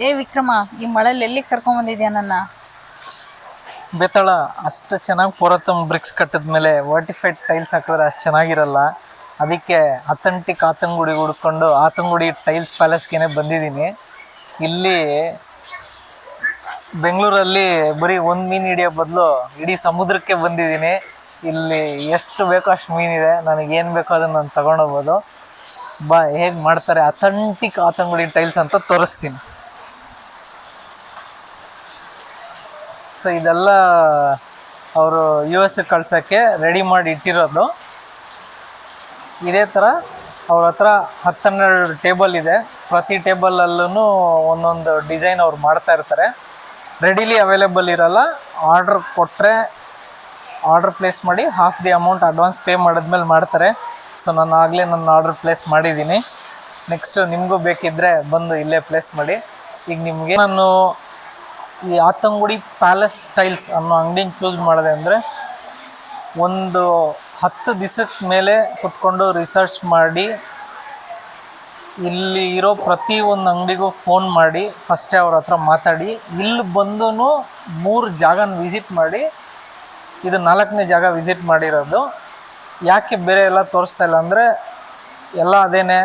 ಏ ವಿಕ್ರಮ, ಈ ಮಳೆಯಲ್ಲಿ ಎಲ್ಲಿ ಕರ್ಕೊಂಡ್ ಬಂದಿದ್ಯಾ ನನ್ನ? ಬೇತಾಳ ಅಷ್ಟು ಚೆನ್ನಾಗಿ ಪುರಾತನ ಬ್ರಿಕ್ಸ್ ಕಟ್ಟಿದ್ಮೇಲೆ ವರ್ಟಿಫೈಡ್ ಟೈಲ್ಸ್ ಹಾಕಿದ್ರೆ ಅಷ್ಟು ಚೆನ್ನಾಗಿರಲ್ಲ. ಅದಕ್ಕೆ ಅಥೆಂಟಿಕ್ ಆತಂಗುಡಿ ಹುಡ್ಕೊಂಡು ಆತಂಗುಡಿ ಟೈಲ್ಸ್ ಪ್ಯಾಲೇಸ್ಗೆ ಬಂದಿದ್ದೀನಿ. ಇಲ್ಲಿ ಬೆಂಗಳೂರಲ್ಲಿ ಬರೀ ಒಂದು ಮೀನು ಹಿಡಿಯೋ ಬದಲು ಇಡೀ ಸಮುದ್ರಕ್ಕೆ ಬಂದಿದ್ದೀನಿ. ಇಲ್ಲಿ ಎಷ್ಟು ಬೇಕೋ ಅಷ್ಟು ಮೀನಿದೆ, ನನಗೇನು ಬೇಕೋ ಅದನ್ನು ನಾನು ತೊಗೊಂಡೋಗ್ಬೋದು. ಬಾ, ಹೇಗೆ ಮಾಡ್ತಾರೆ ಅಥೆಂಟಿಕ್ ಆತಂಗುಡಿ ಟೈಲ್ಸ್ ಅಂತ ತೋರಿಸ್ತೀನಿ. ಸೊ ಇದೆಲ್ಲ ಅವರು US ಕಳ್ಸೋಕ್ಕೆ ರೆಡಿ ಮಾಡಿ ಇಟ್ಟಿರೋದು. ಇದೇ ಥರ ಅವ್ರ ಹತ್ರ 10-12 ಟೇಬಲ್ ಇದೆ. ಪ್ರತಿ ಟೇಬಲಲ್ಲೂ ಒಂದೊಂದು ಡಿಸೈನ್ ಅವ್ರು ಮಾಡ್ತಾ ಇರ್ತಾರೆ. ರೆಡಿಲಿ ಅವೈಲೇಬಲ್ ಇರೋಲ್ಲ. ಆರ್ಡ್ರ್ ಕೊಟ್ಟರೆ ಆರ್ಡ್ರ್ ಪ್ಲೇಸ್ ಮಾಡಿ half the amount advance pay ಮಾಡಿದ್ಮೇಲೆ ಮಾಡ್ತಾರೆ. ಸೊ ನಾನು ಆಗಲೇ ನನ್ನ ಆರ್ಡ್ರ್ ಪ್ಲೇಸ್ ಮಾಡಿದ್ದೀನಿ. ನೆಕ್ಸ್ಟು ನಿಮಗೂ ಬೇಕಿದ್ದರೆ ಬಂದು ಇಲ್ಲೇ ಪ್ಲೇಸ್ ಮಾಡಿ. ಈಗ ನಿಮಗೆ ನಾನು ಈ ಆತಂಗುಡಿ ಪ್ಯಾಲೇಸ್ ಟೈಲ್ಸ್ ಅನ್ನೋ ಅಂಗಡಿನ ಚೂಸ್ ಮಾಡಿದೆ ಅಂದರೆ, ಒಂದು 10 ದಿವಸದ ಮೇಲೆ ಕುತ್ಕೊಂಡು ರಿಸರ್ಚ್ ಮಾಡಿ ಇಲ್ಲಿ ಇರೋ ಪ್ರತಿ ಒಂದು ಅಂಗಡಿಗೂ ಫೋನ್ ಮಾಡಿ ಫಸ್ಟೇ ಅವ್ರ ಹತ್ರ ಮಾತಾಡಿ ಇಲ್ಲಿ ಬಂದು 3 ಜಾಗನ ವಿಸಿಟ್ ಮಾಡಿ, ಇದು 4ನೇ ಜಾಗ ವಿಸಿಟ್ ಮಾಡಿರೋದು. ಯಾಕೆ ಬೇರೆ ಎಲ್ಲ ತೋರಿಸ್ತಾ ಇಲ್ಲ ಅಂದರೆ, ಎಲ್ಲ ಅದೇನೆ.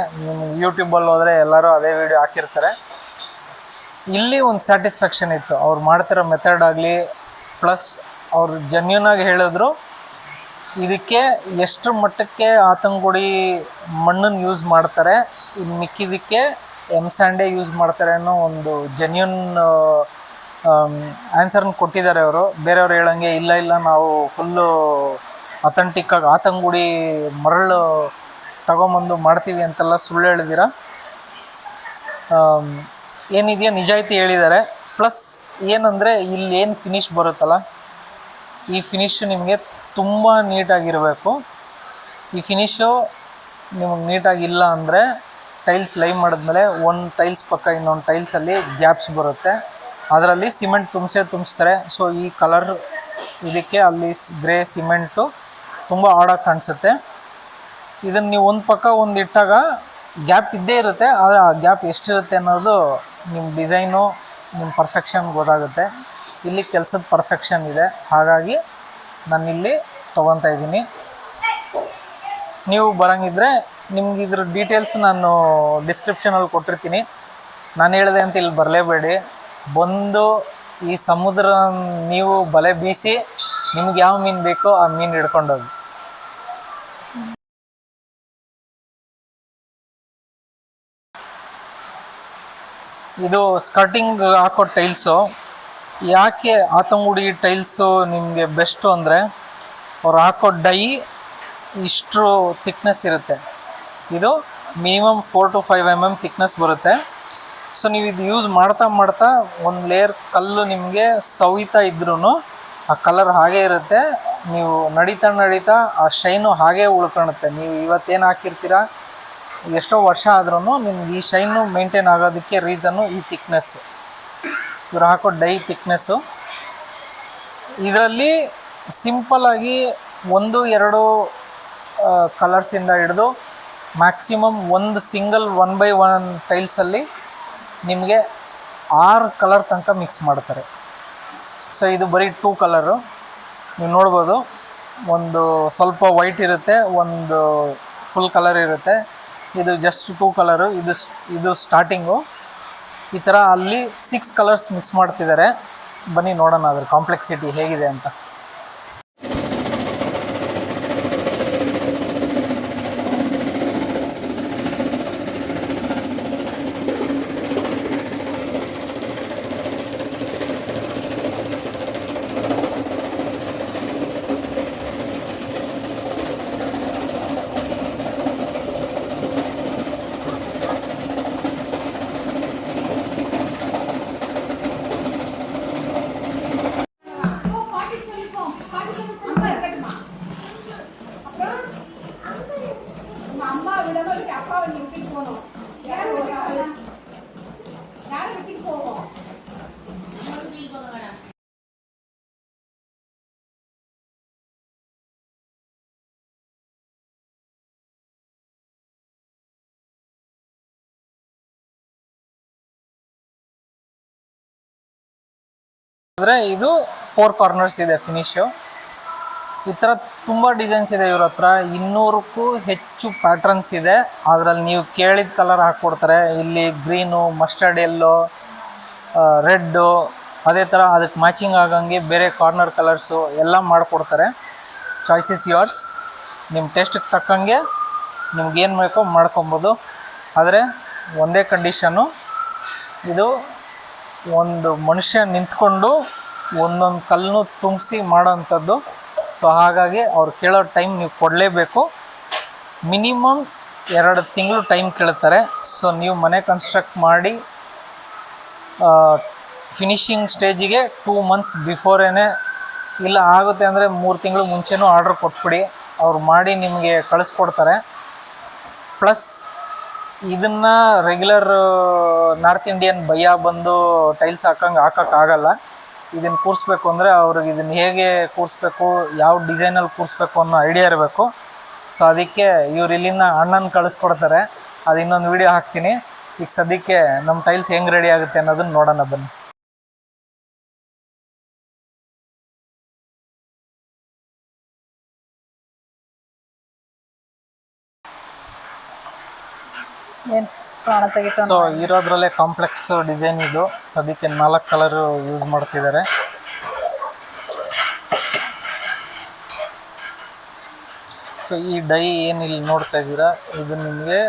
ಯೂಟ್ಯೂಬಲ್ಲಿ ಹೋದರೆ ಎಲ್ಲರೂ ಅದೇ ವಿಡಿಯೋ ಹಾಕಿರ್ತಾರೆ. ಇಲ್ಲಿ ಒಂದು ಸ್ಯಾಟಿಸ್ಫ್ಯಾಕ್ಷನ್ ಇತ್ತು ಅವ್ರು ಮಾಡ್ತಿರೋ ಮೆಥಡ್ ಆಗಲಿ. ಪ್ಲಸ್ ಅವರು ಜೆನ್ಯೂನಾಗಿ ಹೇಳಿದ್ರು ಇದಕ್ಕೆ ಎಷ್ಟು ಮಟ್ಟಕ್ಕೆ ಆತಂಗುಡಿ ಮಣ್ಣನ್ನು ಯೂಸ್ ಮಾಡ್ತಾರೆ, ಇನ್ನು ಮಿಕ್ಕಿದ್ದಕ್ಕೆ ಸ್ಯಾಂಡೇ ಯೂಸ್ ಮಾಡ್ತಾರೆ ಅನ್ನೋ ಒಂದು ಜೆನ್ಯೂನ್ ಆನ್ಸರ್ನ ಕೊಟ್ಟಿದ್ದಾರೆ ಅವರು. ಬೇರೆಯವ್ರು ಹೇಳಂಗೆ ಇಲ್ಲ ನಾವು ಫುಲ್ಲು ಅಥೆಂಟಿಕ್ಕಾಗಿ ಆತಂಗುಡಿ ಮರಳು ತಗೊಂಬಂದು ಮಾಡ್ತೀವಿ ಅಂತೆಲ್ಲ ಸುಳ್ಳು ಹೇಳಿದ್ದೀರ. ಏನಿದೆಯೋ ನಿಜಾಯಿತಿ ಹೇಳಿದ್ದಾರೆ. ಪ್ಲಸ್ ಏನಂದರೆ ಇಲ್ಲಿ ಏನು ಫಿನಿಶ್ ಬರುತ್ತಲ್ಲ, ಈ ಫಿನಿಶು ನಿಮಗೆ ತುಂಬ ನೀಟಾಗಿರಬೇಕು. ಈ ಫಿನಿಶು ನಿಮಗೆ ನೀಟಾಗಿಲ್ಲ ಅಂದರೆ ಟೈಲ್ಸ್ ಲೈವ್ ಮಾಡಿದ್ಮೇಲೆ ಒಂದು ಟೈಲ್ಸ್ ಪಕ್ಕ ಇನ್ನೊಂದು ಟೈಲ್ಸಲ್ಲಿ ಗ್ಯಾಪ್ಸ್ ಬರುತ್ತೆ. ಅದರಲ್ಲಿ ಸಿಮೆಂಟ್ ತುಂಬಿಸ್ತಾರೆ. ಸೊ ಈ ಕಲರ್ ಇದಕ್ಕೆ ಅಲ್ಲಿ ಗ್ರೇ ಸಿಮೆಂಟು ತುಂಬ ಆಡಾಗಿ ಕಾಣಿಸುತ್ತೆ. ಇದನ್ನು ನೀವು ಒಂದು ಪಕ್ಕ ಒಂದು ಇಟ್ಟಾಗ ಗ್ಯಾಪ್ ಇದ್ದೇ ಇರುತ್ತೆ. ಆದರೆ ಆ ಗ್ಯಾಪ್ ಎಷ್ಟಿರುತ್ತೆ ಅನ್ನೋದು ನಿಮ್ಮ ಡಿಸೈನು, ನಿಮ್ಮ ಪರ್ಫೆಕ್ಷನ್ ಗೊತ್ತಾಗುತ್ತೆ. ಇಲ್ಲಿ ಕೆಲಸದ ಪರ್ಫೆಕ್ಷನ್ ಇದೆ, ಹಾಗಾಗಿ ನಾನಿಲ್ಲಿ ತೊಗೊತಾ ಇದ್ದೀನಿ. ನೀವು ಬರೋಂಗಿದ್ರೆ ನಿಮ್ಗೆ ಇದ್ರ ಡೀಟೇಲ್ಸ್ ನಾನು ಡಿಸ್ಕ್ರಿಪ್ಷನಲ್ಲಿ ಕೊಟ್ಟಿರ್ತೀನಿ. ನಾನು ಹೇಳಿದೆ ಅಂತ ಇಲ್ಲಿ ಬರಲೇಬೇಡಿ. ಬಂದು ಈ ಸಮುದ್ರ ನೀವು ಬಲೆ ಬೀಸಿ ನಿಮ್ಗೆ ಯಾವ ಮೀನು ಬೇಕೋ ಆ ಮೀನು ಹಿಡ್ಕೊಂಡೋಗಿ. ಇದು ಸ್ಕರ್ಟಿಂಗ್ ಹಾಕೋ ಟೈಲ್ಸು. ಯಾಕೆ ಆತಂಗುಡಿ ಟೈಲ್ಸು ನಿಮಗೆ ಬೆಸ್ಟು ಅಂದರೆ, ಅವ್ರು ಹಾಕೋ ಡೈ ಇಷ್ಟು ಥಿಕ್ನೆಸ್ ಇರುತ್ತೆ. ಇದು ಮಿನಿಮಮ್ 4 to 5 mm ಥಿಕ್ನೆಸ್ ಬರುತ್ತೆ. ಸೊ ನೀವು ಇದು ಯೂಸ್ ಮಾಡ್ತಾ ಒಂದು ಲೇಯರ್ ಕಲ್ಲು ನಿಮಗೆ ಸವಿತಾ ಇದ್ರೂ ಆ ಕಲರ್ ಹಾಗೇ ಇರುತ್ತೆ. ನೀವು ನಡೀತಾ ಆ ಶೈನು ಹಾಗೇ ಉಳ್ಕೊಳುತ್ತೆ. ನೀವು ಇವತ್ತೇನು ಹಾಕಿರ್ತೀರ, ಎಷ್ಟೋ ವರ್ಷ ಆದ್ರೂ ನಿಮ್ಗೆ ಈ ಶೈನು ಮೇಂಟೈನ್ ಆಗೋದಕ್ಕೆ ರೀಸನ್ನು ಈ ಥಿಕ್ನೆಸ್ಸು, ಇವ್ರು ಹಾಕೋ ಡೈ ಥಿಕ್ನೆಸ್ಸು. ಇದರಲ್ಲಿ ಸಿಂಪಲ್ಲಾಗಿ 1-2 ಕಲರ್ಸಿಂದ ಹಿಡಿದು ಮ್ಯಾಕ್ಸಿಮಮ್ ಒಂದು ಸಿಂಗಲ್ 1x1 ಟೈಲ್ಸಲ್ಲಿ ನಿಮಗೆ 6 ಕಲರ್ ತನಕ ಮಿಕ್ಸ್ ಮಾಡ್ತಾರೆ. ಸೊ ಇದು ಬರೀ 2 ಕಲರು ನೀವು ನೋಡ್ಬೋದು. ಒಂದು ಸ್ವಲ್ಪ ವೈಟ್ ಇರುತ್ತೆ, ಒಂದು ಫುಲ್ ಕಲರ್ ಇರುತ್ತೆ. ಇದು ಜಸ್ಟ್ 2 ಕಲರು. ಇದು ಸ್ಟಾರ್ಟಿಂಗು. ಈ ಥರ ಅಲ್ಲಿ 6 ಕಲರ್ಸ್ ಮಿಕ್ಸ್ ಮಾಡ್ತಿದ್ದಾರೆ. ಬನ್ನಿ ನೋಡೋಣ ಅದ್ರ ಕಾಂಪ್ಲೆಕ್ಸಿಟಿ ಹೇಗಿದೆ ಅಂತ. ಅಂದರೆ ಇದು 4 ಕಾರ್ನರ್ಸ್ ಇದೆ ಫಿನಿಶು. ಈ ಥರ ತುಂಬ ಡಿಸೈನ್ಸ್ ಇದೆ ಇವ್ರ ಹತ್ರ. 200ಕ್ಕೂ ಹೆಚ್ಚು ಪ್ಯಾಟ್ರನ್ಸ್ ಇದೆ. ಅದರಲ್ಲಿ ನೀವು ಕೇಳಿದ ಕಲರ್ ಹಾಕ್ಕೊಡ್ತಾರೆ. ಇಲ್ಲಿ ಗ್ರೀನು, ಮಸ್ಟರ್ಡ್ ಎಲ್ಲೋ, ರೆಡ್ಡು, ಅದೇ ಥರ ಅದಕ್ಕೆ ಮ್ಯಾಚಿಂಗ್ ಆಗಂಗೆ ಬೇರೆ ಕಾರ್ನರ್ ಕಲರ್ಸು ಎಲ್ಲ ಮಾಡಿಕೊಡ್ತಾರೆ. Choice is yours. ನಿಮ್ಮ ಟೇಸ್ಟಿಗೆ ತಕ್ಕಂಗೆ ನಿಮ್ಗೇನು ಬೇಕೋ ಮಾಡ್ಕೊಬೋದು. ಆದರೆ ಒಂದೇ ಕಂಡೀಷನ್ನು, ಇದು ಒಂದು ಮನುಷ್ಯ ನಿಂತ್ಕೊಂಡು ಒಂದೊಂದು ಕಲ್ಲನ್ನು ತುಂಬಿಸಿ ಮಾಡೋವಂಥದ್ದು. ಸೊ ಹಾಗಾಗಿ ಅವ್ರು ಕೇಳೋ ಟೈಮ್ ನೀವು ಕೊಡಲೇಬೇಕು. ಮಿನಿಮಮ್ 2 ತಿಂಗಳು ಟೈಮ್ ಕೇಳ್ತಾರೆ. ಸೊ ನೀವು ಮನೆ ಕನ್ಸ್ಟ್ರಕ್ಟ್ ಮಾಡಿ ಫಿನಿಷಿಂಗ್ ಸ್ಟೇಜಿಗೆ 2 ಮಂತ್ಸ್ ಬಿಫೋರೇನೆ, ಇಲ್ಲ ಆಗುತ್ತೆ ಅಂದರೆ 3 ತಿಂಗಳು ಮುಂಚೆನೂ ಆರ್ಡ್ರ್ ಕೊಟ್ಬಿಡಿ. ಅವ್ರು ಮಾಡಿ ನಿಮಗೆ ಕಳಿಸ್ಕೊಡ್ತಾರೆ. ಪ್ಲಸ್ ಇದನ್ನು ರೆಗ್ಯುಲರ್ ನಾರ್ತ್ ಇಂಡಿಯನ್ ಭಯ್ಯ ಬಂದು ಟೈಲ್ಸ್ ಹಾಕೋಕ್ಕಾಗಲ್ಲ. ಇದನ್ನು ಕೂರಿಸ್ಬೇಕು ಅಂದರೆ ಅವ್ರಿಗೆ ಇದನ್ನು ಹೇಗೆ ಕೂರಿಸ್ಬೇಕು, ಯಾವ ಡಿಸೈನಲ್ಲಿ ಕೂರಿಸ್ಬೇಕು ಅನ್ನೋ ಐಡಿಯಾ ಇರಬೇಕು. ಸೊ ಅದಕ್ಕೆ ಇವ್ರು ಇಲ್ಲಿಂದ ಅಣ್ಣನ ಕಳಿಸ್ಕೊಡ್ತಾರೆ. ಅದು ಇನ್ನೊಂದು ವೀಡಿಯೋ ಹಾಕ್ತೀನಿ. ಈಗ ಸದ್ಯಕ್ಕೆ ನಮ್ಮ ಟೈಲ್ಸ್ ಹೆಂಗೆ ರೆಡಿ ಆಗುತ್ತೆ ಅನ್ನೋದನ್ನ ನೋಡೋಣ ಬನ್ನಿ. ಏನ್ ಕಾಣತ್ತಾಗಿತ್ತು ಸೊ ಇರೋದ್ರಲ್ಲೇ ಕಾಂಪ್ಲೆಕ್ಸ್ ಡಿಸೈನ್ ಇದು. ಸದ್ಯಕ್ಕೆ 4 ಕಲರು ಯೂಸ್ ಮಾಡ್ತಿದ್ದಾರೆ. ಸೊ ಈ ಡೈ ಏನು ಇಲ್ಲಿ ನೋಡ್ತಾ ಇದ್ದೀರಾ, ಇದು ನಿಮಗೆ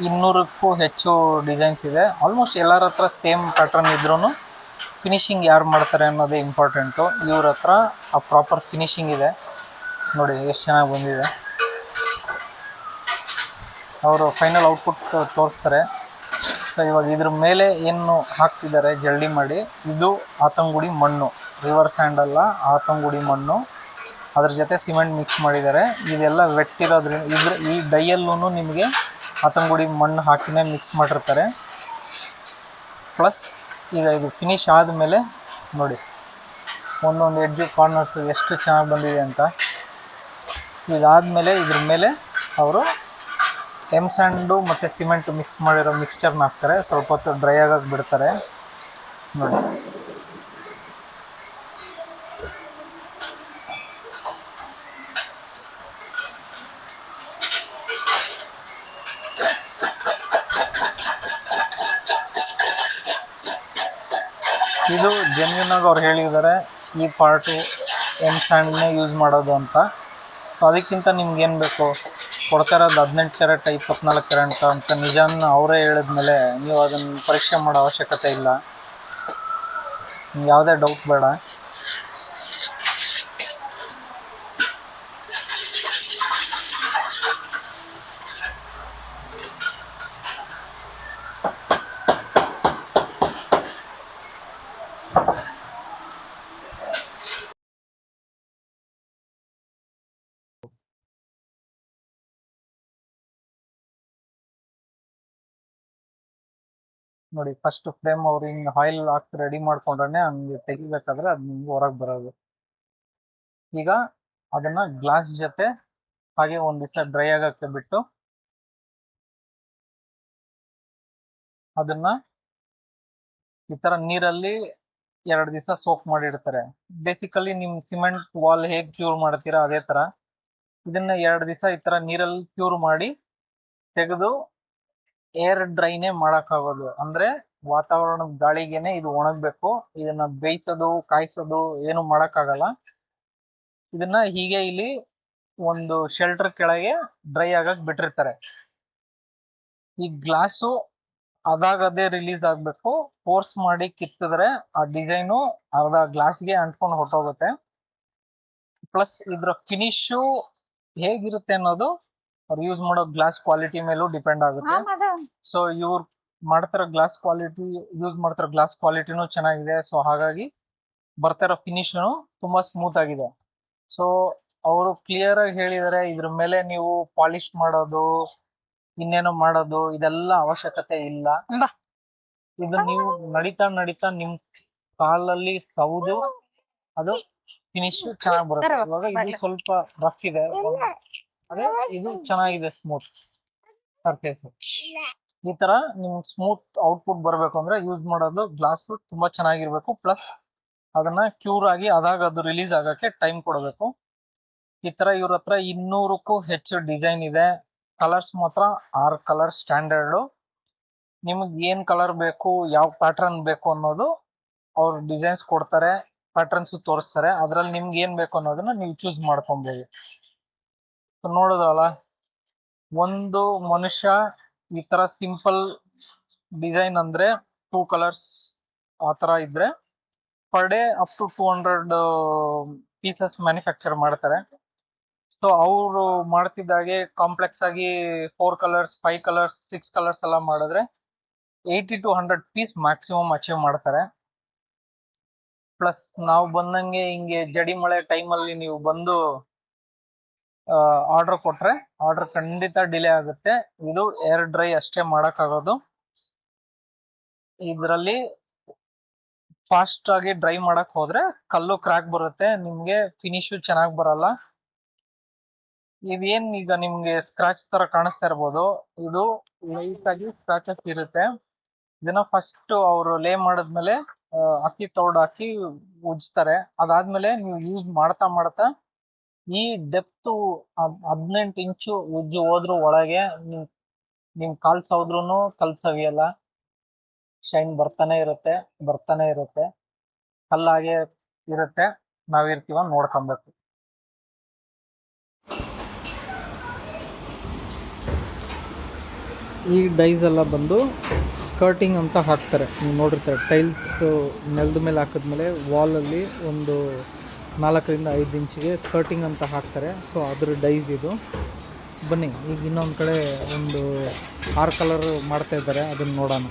200ಕ್ಕೂ ಹೆಚ್ಚು ಡಿಸೈನ್ಸ್ ಇದೆ. ಆಲ್ಮೋಸ್ಟ್ ಎಲ್ಲರ ಹತ್ರ ಸೇಮ್ ಪ್ಯಾಟ್ರನ್ ಇದ್ರೂ ಫಿನಿಷಿಂಗ್ ಯಾರು ಮಾಡ್ತಾರೆ ಅನ್ನೋದೇ ಇಂಪಾರ್ಟೆಂಟು. ಇವ್ರ ಹತ್ರ ಆ ಪ್ರಾಪರ್ ಫಿನಿಷಿಂಗ್ ಇದೆ. ನೋಡಿ ಎಷ್ಟು ಚೆನ್ನಾಗಿ ಬಂದಿದೆ. ಅವರು ಫೈನಲ್ ಔಟ್ಪುಟ್ ತೋರಿಸ್ತಾರೆ. ಸೊ ಇವಾಗ ಇದ್ರ ಮೇಲೆ ಏನು ಹಾಕ್ತಿದ್ದಾರೆ ಜಲ್ಡಿ ಮಾಡಿ, ಇದು ಆತಂಗುಡಿ ಮಣ್ಣು, ರಿವರ್ ಸ್ಯಾಂಡ್ ಅಲ್ಲ, ಆತಂಗುಡಿ ಮಣ್ಣು. ಅದ್ರ ಜೊತೆ ಸಿಮೆಂಟ್ ಮಿಕ್ಸ್ ಮಾಡಿದ್ದಾರೆ. ಇದೆಲ್ಲ ವೆಟ್ಟಿರೋದ್ರಿಂದ ಈ ಡೈಯಲ್ಲೂ ನಿಮಗೆ ಆತಂಗುಡಿ ಮಣ್ಣು ಹಾಕಿನೇ ಮಿಕ್ಸ್ ಮಾಡಿರ್ತಾರೆ. ಪ್ಲಸ್ ಈಗ ಇದು ಫಿನಿಶ್ ಆದಮೇಲೆ ನೋಡಿ ಒಂದೊಂದು ಎಡ್ಜು ಕಾರ್ನರ್ಸು ಎಷ್ಟು ಚೆನ್ನಾಗಿ ಬಂದಿದೆ ಅಂತ. ಇದಾದಮೇಲೆ ಇದ್ರ ಮೇಲೆ ಅವರು ಸ್ಯಾಂಡು ಮತ್ತು ಸಿಮೆಂಟು ಮಿಕ್ಸ್ ಮಾಡಿರೋ ಮಿಕ್ಸ್ಚರ್ನ ಹಾಕ್ತಾರೆ. ಸ್ವಲ್ಪ ಹೊತ್ತು ಡ್ರೈ ಆಗೋಕ್ಕೆ ಬಿಡ್ತಾರೆ. ನೋಡಿ ಇದು ಜೆನ್ಯೂನ್ ಆಗಿ ಅವ್ರು ಹೇಳಿದ್ದಾರೆ ಈ ಪಾರ್ಟು ಸ್ಯಾಂಡ್ನೇ ಯೂಸ್ ಮಾಡೋದು ಅಂತ. ಸೊ ಅದಕ್ಕಿಂತ ನಿಮ್ಗೆ ಏನು ಬೇಕು, ಕೊಡ್ತಾ ಇರೋದು 18 ಕ್ಯಾರೆಟ್ 24 ಕ್ಯಾರೆಟ್ ಅಂತ ನಿಜಾನ ಅವರೇ ಹೇಳಿದ್ಮೇಲೆ ನೀವು ಅದನ್ನು ಪರೀಕ್ಷೆ ಮಾಡೋ ಅವಶ್ಯಕತೆ ಇಲ್ಲ. ನಿಮ್ಗೆ ಯಾವುದೇ ಡೌಟ್ ಬೇಡ. ನೋಡಿ ಫಸ್ಟ್ ಫ್ರೇಮ್ ಅವ್ರು ಹಿಂಗೆ ಆಯಿಲ್ ಹಾಕಿ ರೆಡಿ ಮಾಡ್ಕೊಂಡ್ರೆ ಹಂಗೆ ತೆಗಿಬೇಕಾದ್ರೆ ಅದು ನಿಮ್ಗೆ ಹೊರಗೆ ಬರೋದು. ಈಗ ಅದನ್ನು ಗ್ಲಾಸ್ ಜೊತೆ ಹಾಗೆ ಒಂದು ದಿವಸ ಡ್ರೈ ಆಗೋಕ್ಕೆ ಬಿಟ್ಟು ಅದನ್ನು ಈ ಥರ ನೀರಲ್ಲಿ 2 ದಿವಸ ಸೋಕ್ ಮಾಡಿಡ್ತಾರೆ. ಬೇಸಿಕಲಿ ನಿಮ್ಮ ಸಿಮೆಂಟ್ ವಾಲ್ ಹೇಗೆ ಕ್ಯೂರ್ ಮಾಡ್ತೀರಾ ಅದೇ ಥರ ಇದನ್ನು 2 ದಿವಸ ಈ ಥರ ನೀರಲ್ಲಿ ಕ್ಯೂರ್ ಮಾಡಿ ತೆಗೆದು ಏರ್ ಡ್ರೈನೇ ಮಾಡೋಕ್ಕಾಗೋದು. ಅಂದರೆ ವಾತಾವರಣದ ಗಾಳಿಗೇನೆ ಇದು ಒಣಗಬೇಕು. ಇದನ್ನ ಬೇಯಿಸೋದು ಕಾಯಿಸೋದು ಏನು ಮಾಡೋಕ್ಕಾಗಲ್ಲ. ಇದನ್ನ ಹೀಗೆ ಇಲ್ಲಿ ಒಂದು ಶೆಲ್ಟರ್ ಕೆಳಗೆ ಡ್ರೈ ಆಗಕ್ಕೆ ಬಿಟ್ಟಿರ್ತಾರೆ. ಈ ಗ್ಲಾಸು ಅದಾಗದೇ ರಿಲೀಸ್ ಆಗಬೇಕು. ಫೋರ್ಸ್ ಮಾಡಿ ಕಿತ್ತಿದ್ರೆ ಆ ಡಿಸೈನು ಅರ್ಧ ಗ್ಲಾಸ್ಗೆ ಅಂಟ್ಕೊಂಡು ಹೊಟ್ಟೋಗುತ್ತೆ. ಪ್ಲಸ್ ಇದ್ರ ಫಿನಿಶು ಹೇಗಿರುತ್ತೆ ಅನ್ನೋದು ಅವ್ರು ಯೂಸ್ ಮಾಡೋ ಗ್ಲಾಸ್ ಕ್ವಾಲಿಟಿ ಮೇಲೂ ಡಿಪೆಂಡ್ ಆಗುತ್ತೆ. ಸೊ ಇವ್ರು ಮಾಡ್ತಿರೋ ಗ್ಲಾಸ್ ಕ್ವಾಲಿಟಿ ಯೂಸ್ ಮಾಡ್ತಿರೋ ಗ್ಲಾಸ್ ಕ್ವಾಲಿಟಿನೂ ಚೆನ್ನಾಗಿದೆ. ಸೊ ಹಾಗಾಗಿ ಬರ್ತಿರೋ ಫಿನಿಶನು ತುಂಬಾ ಸ್ಮೂತ್ ಆಗಿದೆ. ಸೊ ಅವರು ಕ್ಲಿಯರ್ ಆಗಿ ಹೇಳಿದ್ದಾರೆ ಇದ್ರ ಮೇಲೆ ನೀವು ಪಾಲಿಶ್ ಮಾಡೋದು ಇನ್ನೇನೋ ಮಾಡೋದು ಇದೆಲ್ಲ ಅವಶ್ಯಕತೆ ಇಲ್ಲ. ಇದು ನೀವು ನಡೀತಾ ನಡೀತಾ ನಿಮ್ ಕಾಲಲ್ಲಿ ಸೌದು ಅದು ಫಿನಿಶ್ ಚೆನ್ನಾಗಿ ಬರುತ್ತೆ. ಇವಾಗ ಇದು ಸ್ವಲ್ಪ ರಫ್ ಇದೆ, ಅದೇ ಇದು ಚೆನ್ನಾಗಿದೆ ಸ್ಮೂತ್ ಸರ್ಫೇಸ್. ಈ ತರ ನಿಮ್ಗೆ ಸ್ಮೂತ್ ಔಟ್ಪುಟ್ ಬರಬೇಕು ಅಂದ್ರೆ ಯೂಸ್ ಮಾಡೋದು ಗ್ಲಾಸ್ ತುಂಬಾ ಚೆನ್ನಾಗಿರ್ಬೇಕು. ಪ್ಲಸ್ ಅದನ್ನ ಕ್ಯೂರ್ ಆಗಿ ಅದಾಗ ಅದು ರಿಲೀಸ್ ಆಗಕ್ಕೆ ಟೈಮ್ ಕೊಡಬೇಕು. ಈ ತರ ಇವ್ರ ಹತ್ರ 200ಕ್ಕೂ ಹೆಚ್ಚು ಡಿಸೈನ್ ಇದೆ. ಕಲರ್ಸ್ ಮಾತ್ರ 6 ಕಲರ್ ಸ್ಟ್ಯಾಂಡರ್ಡ್. ನಿಮ್ಗೆ ಏನ್ ಕಲರ್ ಬೇಕು, ಯಾವ ಪ್ಯಾಟರ್ನ್ ಬೇಕು ಅನ್ನೋದು ಅವ್ರು ಡಿಸೈನ್ಸ್ ಕೊಡ್ತಾರೆ, ಪ್ಯಾಟರ್ನ್ಸ್ ತೋರಿಸ್ತಾರೆ. ಅದ್ರಲ್ಲಿ ನಿಮ್ಗೆ ಏನ್ ಬೇಕು ಅನ್ನೋದನ್ನ ನೀವು ಚೂಸ್ ಮಾಡ್ಕೊಬಹುದು. ನೋಡೋದಲ್ಲ, ಒಂದು ಮನುಷ್ಯ ಈ ತರ ಸಿಂಪಲ್ ಡಿಸೈನ್ ಅಂದ್ರೆ 2 ಕಲರ್ಸ್ ಆ ತರ ಇದ್ರೆ per day up to 200 pieces manufacture ಮಾಡ್ತಾರೆ. ಸೊ ಅವರು ಮಾಡ್ತಿದ್ದಾಗೆ ಕಾಂಪ್ಲೆಕ್ಸ್ ಆಗಿ 4 ಕಲರ್ಸ್, 5 ಕಲರ್ಸ್, 6 ಕಲರ್ಸ್ ಎಲ್ಲ ಮಾಡಿದ್ರೆ 80 to 100 ಪೀಸ್ ಮ್ಯಾಕ್ಸಿಮಮ್ ಅಚೀವ್ ಮಾಡ್ತಾರೆ. ಪ್ಲಸ್ ನಾವು ಬಂದಂಗೆ ಹಿಂಗೆ ಜಡಿ ಮಳೆ ಟೈಮಲ್ಲಿ ನೀವು ಬಂದು ಆರ್ಡರ್ ಕೊಟ್ರೆ ಆರ್ಡರ್ ಖಂಡಿತ ಡಿಲೇ ಆಗುತ್ತೆ. ಇದು ಏರ್ ಡ್ರೈ ಅಷ್ಟೇ ಮಾಡಕ್ಕಾಗೋದು. ಇದರಲ್ಲಿ ಫಾಸ್ಟ್ ಆಗಿ ಡ್ರೈ ಮಾಡಕ್ ಹೋದ್ರೆ ಕಲ್ಲು ಕ್ರ್ಯಾಕ್ ಬರುತ್ತೆ, ನಿಮ್ಗೆ ಫಿನಿಶು ಚೆನ್ನಾಗಿ ಬರಲ್ಲ. ಇದೇನ್ ಈಗ ನಿಮ್ಗೆ ಸ್ಕ್ರಾಚ್ ತರ ಕಾಣಿಸ್ತಾ ಇರ್ಬೋದು, ಇದು ಲೈಟ್ ಆಗಿ ಸ್ಕ್ರಾಚಸ್ ಇರುತ್ತೆ. ಇದನ್ನ ಫಸ್ಟ್ ಅವರು ಲೇ ಮಾಡಿದ್ಮೇಲೆ ಅಕ್ಕಿ ತೌಡ್ ಹಾಕಿ ಉಜ್ತಾರೆ. ಅದಾದ್ಮೇಲೆ ನೀವು ಯೂಸ್ ಮಾಡ್ತಾ ಮಾಡ್ತಾ ಈ ಡೆಪ್ತ್ 18 ಇಂಚು ಉಜ್ಜು ಹೋದ್ರು ಒಳಗೆ ನಿಮ್ ಕಾಲ್ ಸೌದ್ರೂ ಕಲ್ ಸವಿಯಲ್ಲ. ಶೈನ್ ಬರ್ತಾನೆ ಇರುತ್ತೆ, ಬರ್ತಾನೆ ಇರುತ್ತೆ. ಕಲ್ಲಾಗೆ ಇರುತ್ತೆ, ನಾವಿರ್ತೀವ ನೋಡ್ಕೊಬೇಕು. ಈ ಡೈಸ್ ಎಲ್ಲ ಬಂದು ಸ್ಕರ್ಟಿಂಗ್ ಅಂತ ಹಾಕ್ತಾರೆ. ನೀವು ನೋಡಿರ್ತಾರೆ, ಟೈಲ್ಸ್ ನೆಲದ ಮೇಲೆ ಹಾಕಿದ್ಮೇಲೆ ವಾಲಲ್ಲಿ ಒಂದು 4 ರಿಂದ 5 ಇಂಚಿಗೆ ಸ್ಕರ್ಟಿಂಗ್ ಅಂತ ಹಾಕ್ತಾರೆ. ಸೊ ಅದ್ರ ಡೈಸ್ ಇದು. ಬನ್ನಿ ಈಗ ಇನ್ನೊಂದು ಕಡೆ ಒಂದು 6 ಕಲರ್ ಮಾಡ್ತಾ ಇದ್ದಾರೆ, ಅದನ್ನು ನೋಡೋಣ.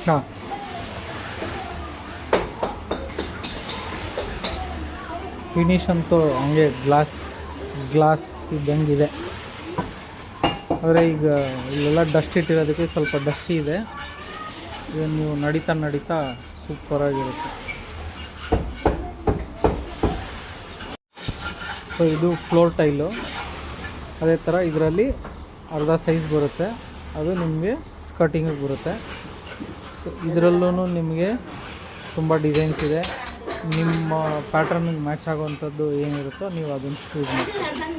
ಹಾಂ, ಫಿನಿಶ್ ಅಂತೂ ಹಂಗೆ ಗ್ಲಾಸ್ ಇದ್ದಂಗಿದೆ. ಆದರೆ ಈಗ ಇಲ್ಲೆಲ್ಲ ಡಸ್ಟ್ ಇಟ್ಟಿರೋದಕ್ಕೆ ಸ್ವಲ್ಪ ಡಸ್ಟಿ ಇದೆ. ಇದನ್ನು ನೀವು ನಡೀತಾ ಸೂಪರಾಗಿರುತ್ತೆ. ಸೊ ಇದು ಫ್ಲೋರ್ ಟೈಲು. ಅದೇ ಥರ ಇದರಲ್ಲಿ ಅರ್ಧ ಸೈಜ್ ಬರುತ್ತೆ, ಅದು ನಿಮಗೆ ಸ್ಕರ್ಟಿಂಗಿಗೆ ಬರುತ್ತೆ. ಸೊ ಇದರಲ್ಲೂ ನಿಮಗೆ ತುಂಬ ಡಿಸೈನ್ಸ್ ಇದೆ. ನಿಮ್ಮ ಪ್ಯಾಟ್ರನ್ಗೆ ಮ್ಯಾಚ್ ಆಗುವಂಥದ್ದು ಏನಿರುತ್ತೋ ನೀವು ಅದನ್ನು ಚೂಸ್ ಮಾಡ್ತೀವಿ.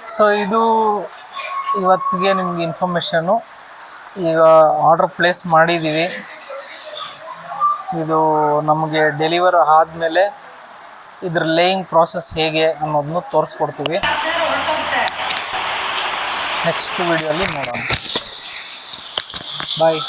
ಸೊ ಇದು ಇವತ್ತಿಗೆ ನಿಮ್ಗೆ ಇನ್ಫಾರ್ಮೇಷನ್ನು. ಈಗ ಆರ್ಡ್ರ್ ಪ್ಲೇಸ್ ಮಾಡಿದ್ದೀವಿ. ಇದು ನಮಗೆ ಡೆಲಿವರ್ ಆದಮೇಲೆ ಇದ್ರ ಲೇಯಿಂಗ್ ಪ್ರಾಸೆಸ್ ಹೇಗೆ ಅನ್ನೋದನ್ನು ತೋರಿಸ್ಕೊಡ್ತೀವಿ. ನೆಕ್ಸ್ಟ್ ವಿಡಿಯೋಲಿ ನೋಡೋಣ. ಬಾಯ್.